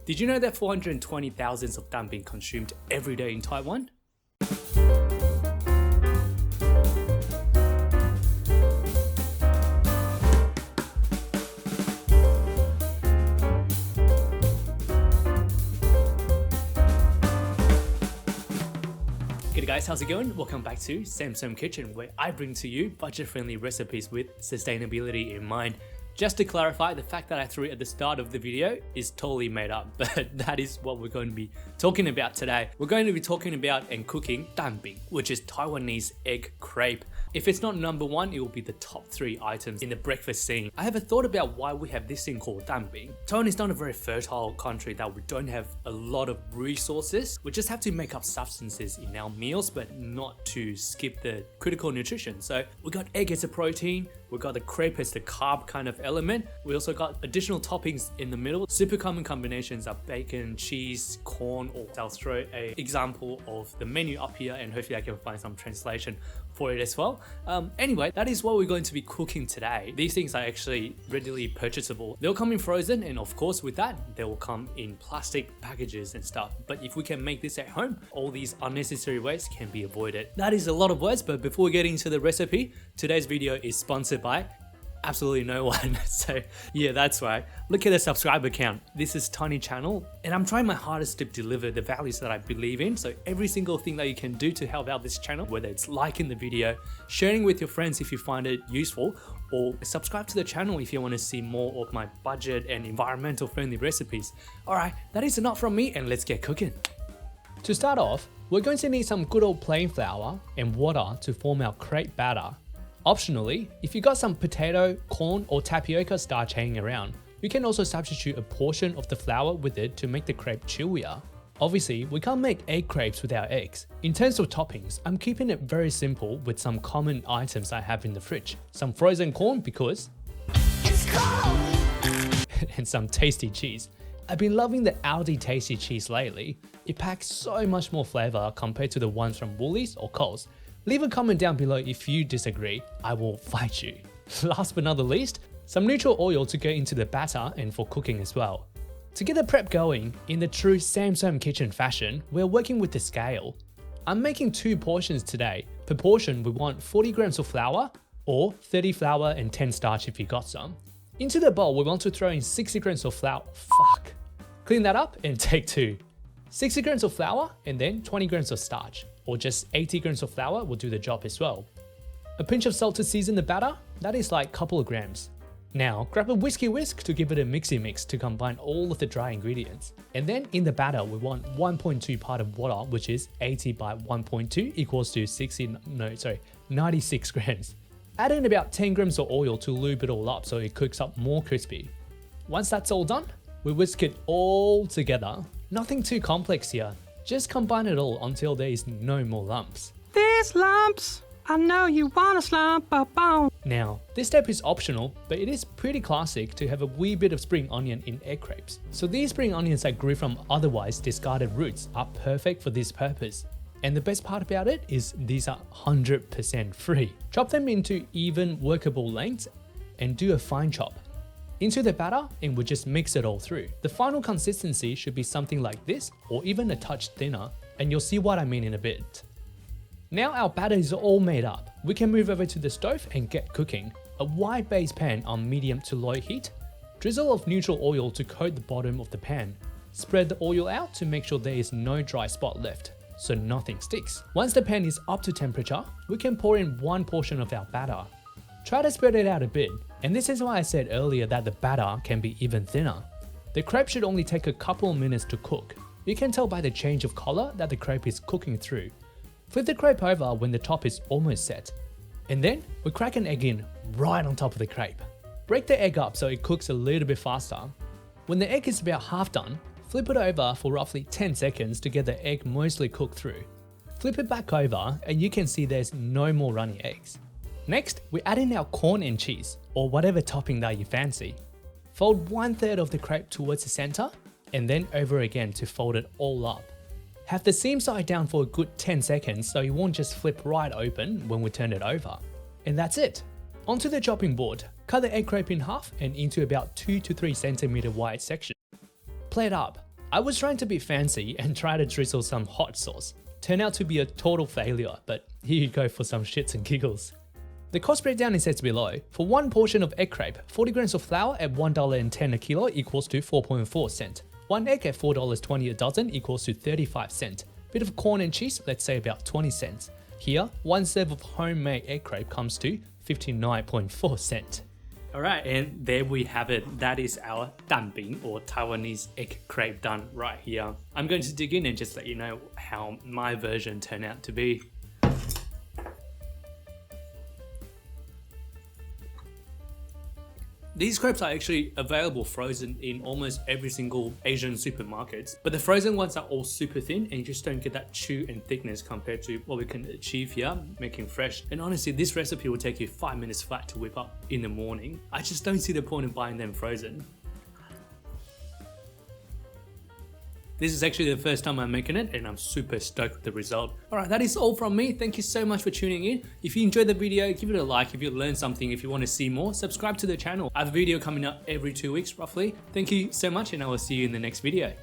Did you know that 420,000 of dumpling consumed every day in Taiwan? Hey guys, how's it going? Welcome back to Samsung Kitchen, where I bring to you budget-friendly recipes with sustainability in mind. Just to clarify, the fact that I threw at the start of the video is totally made up, but that is what we're going to be talking about today. We're going to be talking about and cooking蛋饼, which is Taiwanese egg crepe. If it's not number one, it will be the top 3 items in the breakfast scene. I have a thought about why we have this thing called蛋饼. Taiwan is not a very fertile country that we don't have a lot of resources. We just have to make up substances in our meals, but not to skip the critical nutrition. So we got egg as a protein, we got the crepe as the carb kind of element. We also got additional toppings in the middle. Super common combinations are bacon, cheese, corn, or I'll throw an example of the menu up here and hopefully I can find some translation for it as well. Anyway, that is what we're going to be cooking today. These things are actually readily purchasable. They'll come in frozen, and of course with that, they will come in plastic packages and stuff. But if we can make this at home, all these unnecessary waste can be avoided. That is a lot of words, but before we get into the recipe, today's video is sponsored by absolutely no one. So yeah, that's right. Look at the subscriber count. This is tiny channel and I'm trying my hardest to deliver the values that I believe in. So every single thing that you can do to help out this channel, whether it's liking the video, sharing with your friends if you find it useful, or subscribe to the channel if you want to see more of my budget and environmental friendly recipes. Alright, that is enough from me and let's get cooking. To start off, we're going to need some good old plain flour and water to form our crepe batter. Optionally, if you got some potato, corn, or tapioca starch hanging around, you can also substitute a portion of the flour with it to make the crepe chewier. Obviously, we can't make egg crepes without eggs. In terms of toppings, I'm keeping it very simple with some common items I have in the fridge. Some frozen corn because it's cold! And some tasty cheese. I've been loving the Aldi tasty cheese lately. It packs so much more flavor compared to the ones from Woolies or Coles. Leave a comment down below if you disagree, I will fight you. Last but not the least, some neutral oil to go into the batter and for cooking as well. To get the prep going, in the true Samsung Kitchen fashion, we're working with the scale. I'm making 2 portions today. Per portion we want 40 grams of flour, or 30 flour and 10 starch if you got some. Into the bowl we want to throw in 60 grams of flour. Clean that up and take 2. 60 grams of flour and then 20 grams of starch, or just 80 grams of flour will do the job as well. A pinch of salt to season the batter, that is like a couple of grams. Now grab a whiskey whisk to give it a mixy mix to combine all of the dry ingredients. And then in the batter we want 1.2 part of water, which is 80 by 1.2 equals to 96 grams. Add in about 10 grams of oil to lube it all up so it cooks up more crispy. Once that's all done, we whisk it all together. Nothing too complex here, just combine it all until there is no more lumps. There's lumps, I know you want a slump a bone. Now, this step is optional, but it is pretty classic to have a wee bit of spring onion in egg crepes. So these spring onions that grew from otherwise discarded roots are perfect for this purpose. And the best part about it is these are 100% free. Chop them into even workable lengths and do a fine chop into the batter, and we just mix it all through. The final consistency should be something like this or even a touch thinner, and you'll see what I mean in a bit. Now our batter is all made up, we can move over to the stove and get cooking. A wide base pan on medium to low heat. Drizzle of neutral oil to coat the bottom of the pan. Spread the oil out to make sure there is no dry spot left, so nothing sticks. Once the pan is up to temperature, we can pour in 1 portion of our batter. Try to spread it out a bit, and this is why I said earlier that the batter can be even thinner. The crepe should only take a couple of minutes to cook. You can tell by the change of color that the crepe is cooking through. Flip the crepe over when the top is almost set. And then we crack an egg in right on top of the crepe. Break the egg up so it cooks a little bit faster. When the egg is about half done, flip it over for roughly 10 seconds to get the egg mostly cooked through. Flip it back over and you can see there's no more runny eggs. Next, we add in our corn and cheese, or whatever topping that you fancy. Fold 1/3 of the crepe towards the center, and then over again to fold it all up. Have the seam side down for a good 10 seconds so it won't just flip right open when we turn it over. And that's it. Onto the chopping board, cut the egg crepe in half and into about 2 to 3 cm wide sections. Plate up. I was trying to be fancy and try to drizzle some hot sauce. Turned out to be a total failure, but here you go for some shits and giggles. The cost breakdown is as below. For one portion of egg crepe, 40 grams of flour at $1.10 a kilo equals to 4.4 cents. One egg at $4.20 a dozen equals to 35 cents. Bit of corn and cheese, let's say about 20 cents. Here, one serve of homemade egg crepe comes to 59.4 cents. Alright, and there we have it. That is our蛋饼or Taiwanese egg crepe done right here. I'm going to dig in and just let you know how my version turned out to be. These crepes are actually available frozen in almost every single Asian supermarkets, but the frozen ones are all super thin and you just don't get that chew and thickness compared to what we can achieve here, making fresh. And honestly, this recipe will take you 5 minutes flat to whip up in the morning. I just don't see the point in buying them frozen. This is actually the first time I'm making it and I'm super stoked with the result. Alright, that is all from me. Thank you so much for tuning in. If you enjoyed the video, give it a like. If you learned something, if you want to see more, subscribe to the channel. I have a video coming up every 2 weeks roughly. Thank you so much and I will see you in the next video.